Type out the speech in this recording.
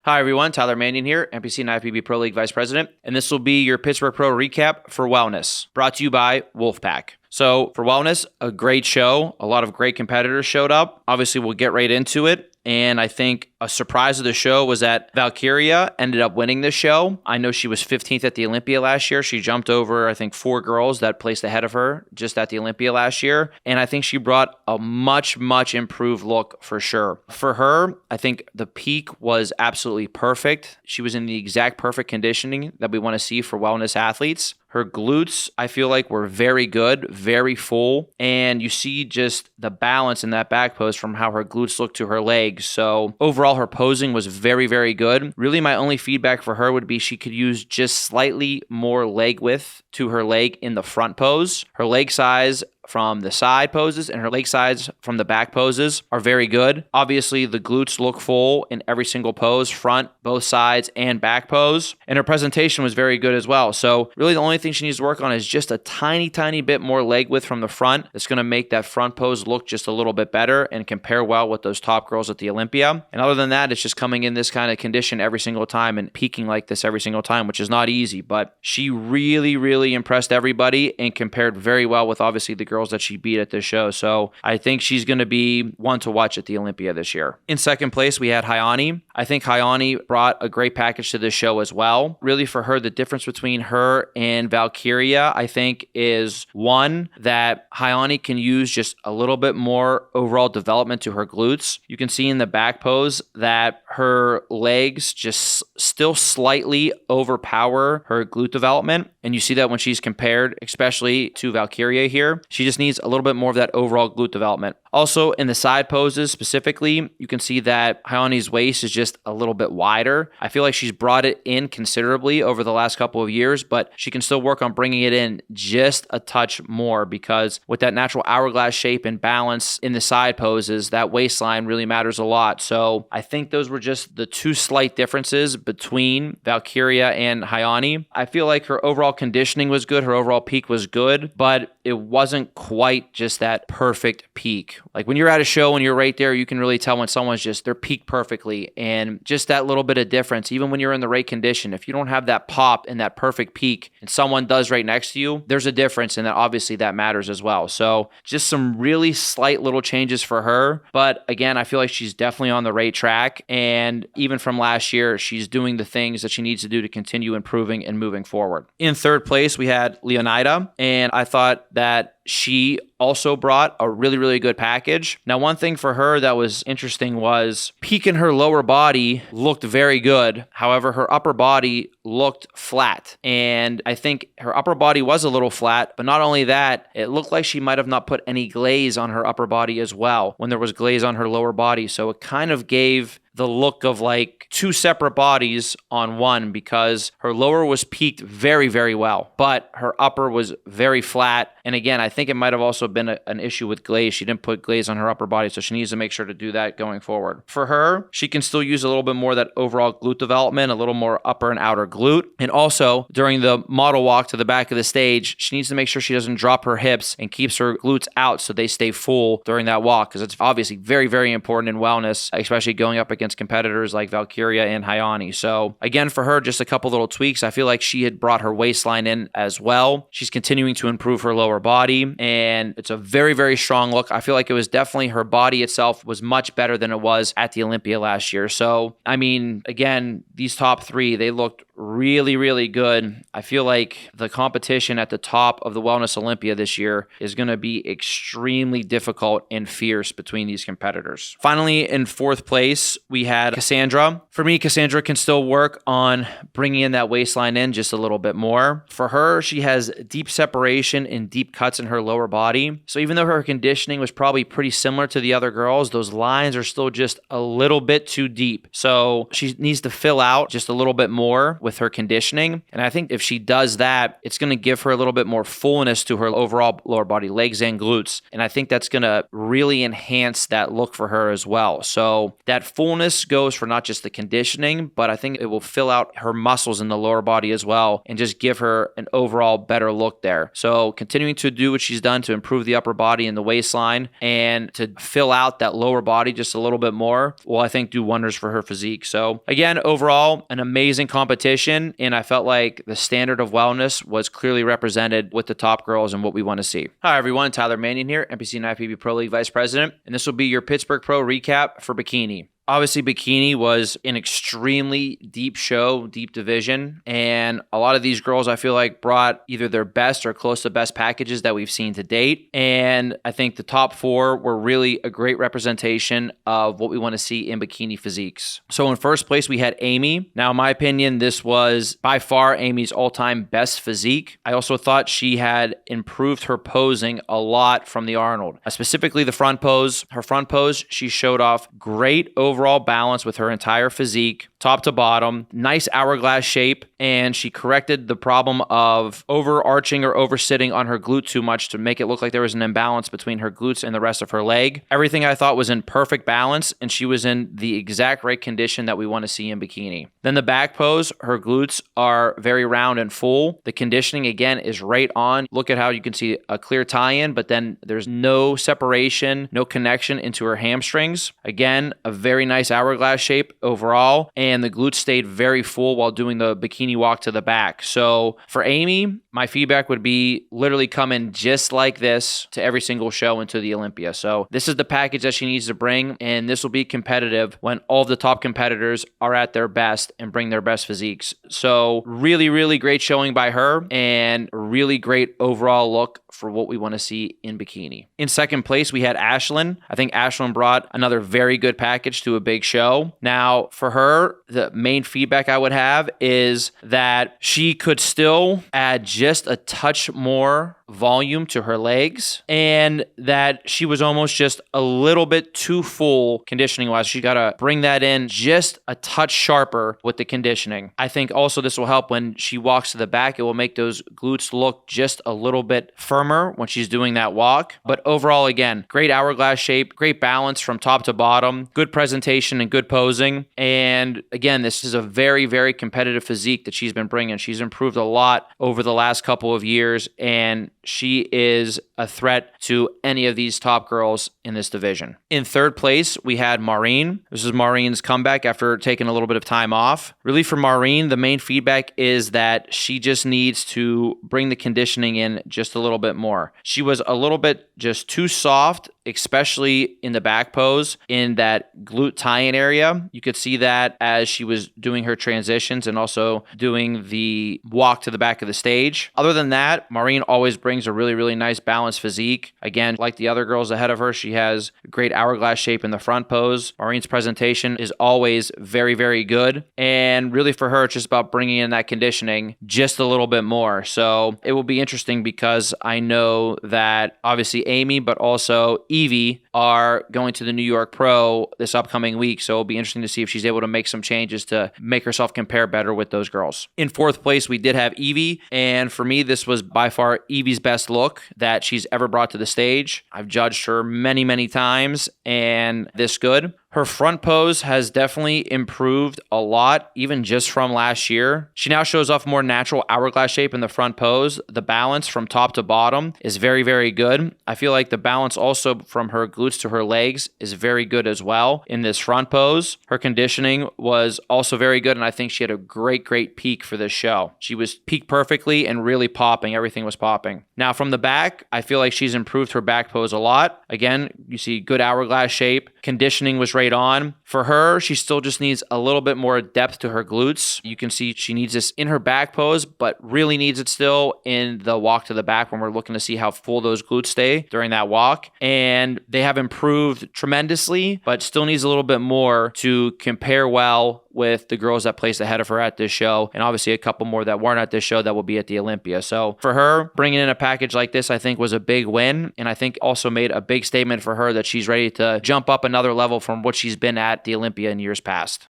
Hi everyone, Tyler Manion here, NPC and IFBB Pro League Vice President, and this will be your Pittsburgh Pro recap for Wellness, brought to you by Wolfpack. So for Wellness, a great show. A lot of great competitors showed up. Obviously, we'll get right into it. And I think a surprise of the show was that Valkyria ended up winning this show. I know she was 15th at the Olympia last year. She jumped over, I think, 4 girls that placed ahead of her just at the Olympia last year. And I think she brought a much improved look for sure. For her, I think the peak was absolutely perfect. She was in the exact perfect conditioning that we want to see for wellness athletes. Her glutes, I feel like, were very good, very full. And you see just the balance in that back pose from how her glutes look to her legs. So overall, her posing was very good. Really, my only feedback for her would be she could use just slightly more leg width to her leg in the front pose. Her leg size from the side poses and her leg size from the back poses are very good. Obviously, the glutes look full in every single pose, front, both sides, and back pose. And her presentation was very good as well. So really the only thing she needs to work on is just a tiny bit more leg width from the front. It's going to make that front pose look just a little bit better and compare well with those top girls at the Olympia. And other than that, it's just coming in this kind of condition every single time and peaking like this every single time, which is not easy. But she really impressed everybody and compared very well with obviously the girls that she beat at this show. So I think she's going to be one to watch at the Olympia this year. In second place, we had Hayani. I think Hayani brought a great package to this show as well. Really for her, the difference between her and Valkyria, I think, is one, that Hayani can use just a little bit more overall development to her glutes. You can see in the back pose that her legs just still slightly overpower her glute development. And you see that when she's compared, especially to Valkyria here. She just needs a little bit more of that overall glute development. Also, in the side poses specifically, you can see that Hayani's waist is just a little bit wider. I feel like she's brought it in considerably over the last couple of years, but she can still work on bringing it in just a touch more, because with that natural hourglass shape and balance in the side poses, that waistline really matters a lot. So I think those were just the two slight differences between Valkyria and Hayani. I feel like her overall conditioning was good. Her overall peak was good, but it wasn't quite just that perfect peak. Like when you're at a show and you're right there, you can really tell when someone's just, they're peaked perfectly. And just that little bit of difference, even when you're in the right condition, if you don't have that pop and that perfect peak and someone does right next to you, there's a difference, and that obviously that matters as well. So just some really slight little changes for her. But again, I feel like she's definitely on the right track. And even from last year, she's doing the things that she needs to do to continue improving and moving forward. In third place, we had Leonida, and I thought that she also brought a really good package. Now, one thing for her that was interesting was peak in her lower body looked very good. However, her upper body looked flat. And I think her upper body was a little flat, but not only that, it looked like she might have not put any glaze on her upper body as well when there was glaze on her lower body. So it kind of gave the look of like two separate bodies on one, because her lower was peaked very well, but her upper was very flat. And again, I think it might have also been an issue with glaze. She didn't put glaze on her upper body, so she needs to make sure to do that going forward. For her, she can still use a little bit more of that overall glute development, a little more upper and outer glute. And also, during the model walk to the back of the stage, she needs to make sure she doesn't drop her hips and keeps her glutes out so they stay full during that walk, because it's obviously very important in wellness, especially going up against competitors like Valkyria and Hayani. So again, for her, just a couple little tweaks. I feel like she had brought her waistline in as well. She's continuing to improve her lower body, and it's a very strong look. I feel like it was definitely, her body itself was much better than it was at the Olympia last year. So, I mean, again, these top three, they looked really good. I feel like the competition at the top of the Wellness Olympia this year is going to be extremely difficult and fierce between these competitors. Finally, in fourth place, we had Cassandra. For me, Cassandra can still work on bringing in that waistline in just a little bit more. For her, she has deep separation and deep cuts in her lower body. So even though her conditioning was probably pretty similar to the other girls, those lines are still just a little bit too deep. So she needs to fill out just a little bit more with her conditioning. And I think if she does that, it's going to give her a little bit more fullness to her overall lower body, legs and glutes. And I think that's going to really enhance that look for her as well. So that fullness goes for not just the conditioning, but I think it will fill out her muscles in the lower body as well and just give her an overall better look there. So continuing to do what what she's done to improve the upper body and the waistline and to fill out that lower body just a little bit more will, I think, do wonders for her physique. So again, overall, an amazing competition. And I felt like the standard of wellness was clearly represented with the top girls and what we want to see. Hi, everyone. Tyler Manion here, NPC and IFBB Pro League Vice President. And this will be your Pittsburgh Pro recap for Bikini. Obviously, Bikini was an extremely deep show, deep division, and a lot of these girls I feel like brought either their best or close to best packages that we've seen to date. And I think the top four were really a great representation of what we want to see in bikini physiques. So in first place, we had Amy. Now, in my opinion, this was by far Amy's all-time best physique. I also thought she had improved her posing a lot from the Arnold, specifically the front pose. Her front pose, she showed off great overall balance with her entire physique, top to bottom, nice hourglass shape, and she corrected the problem of overarching or oversitting on her glute too much to make it look like there was an imbalance between her glutes and the rest of her leg. Everything I thought was in perfect balance, and she was in the exact right condition that we want to see in bikini. Then the back pose, her glutes are very round and full. The conditioning, again, is right on. Look at how you can see a clear tie-in, but then there's no separation, no connection into her hamstrings. Again, a very nice hourglass shape overall, and the glutes stayed very full while doing the bikini walk to the back. So for Amy, my feedback would be literally come in just like this to every single show into the Olympia. So this is the package that she needs to bring, and this will be competitive when all of the top competitors are at their best and bring their best physiques. So really, really great showing by her and a really great overall look for what we want to see in bikini. In second place, we had Ashlyn. I think Ashlyn brought another very good package to a big show. Now, for her, the main feedback I would have is that she could still add just a touch more volume to her legs, and that she was almost just a little bit too full conditioning wise. She got to bring that in just a touch sharper with the conditioning. I think also this will help when she walks to the back. It will make those glutes look just a little bit firmer when she's doing that walk. But overall, again, great hourglass shape, great balance from top to bottom, good presentation and good posing. And again, this is a very, very competitive physique that she's been bringing. She's improved a lot over the last couple of years, and she is a threat to any of these top girls in this division. In third place, we had Maureen. This is Maureen's comeback after taking a little bit of time off. Really, for Maureen, the main feedback is that she just needs to bring the conditioning in just a little bit more. She was a little bit just too soft, especially in the back pose, in that glute tie-in area. You could see that as she was doing her transitions and also doing the walk to the back of the stage. Other than that, Maureen always brings a really, really nice balanced physique. Again, like the other girls ahead of her, she has great hourglass shape in the front pose. Maureen's presentation is always very, very good. And really for her, it's just about bringing in that conditioning just a little bit more. So it will be interesting because I know that obviously Amy, but also Evie are going to the New York Pro this upcoming week. So it'll be interesting to see if she's able to make some changes to make herself compare better with those girls. In fourth place, we did have Evie. And for me, this was by far Evie's best look that she's ever brought to the stage. I've judged her many, many times, and this good. Her front pose has definitely improved a lot, even just from last year. She now shows off more natural hourglass shape in the front pose. The balance from top to bottom is very, very good. I feel like the balance also from her glutes to her legs is very good as well in this front pose. Her conditioning was also very good, and I think she had a great, great peak for this show. She was peaked perfectly and really popping. Everything was popping. Now from the back, I feel like she's improved her back pose a lot. Again, you see good hourglass shape. Conditioning was right on. For her, she still just needs a little bit more depth to her glutes. You can see she needs this in her back pose, but really needs it still in the walk to the back when we're looking to see how full those glutes stay during that walk. And they have improved tremendously, but still needs a little bit more to compare well with the girls that placed ahead of her at this show, and obviously a couple more that weren't at this show that will be at the Olympia. So for her, bringing in a package like this, I think was a big win, and I think also made a big statement for her that she's ready to jump up another level from what she's been at the Olympia in years past.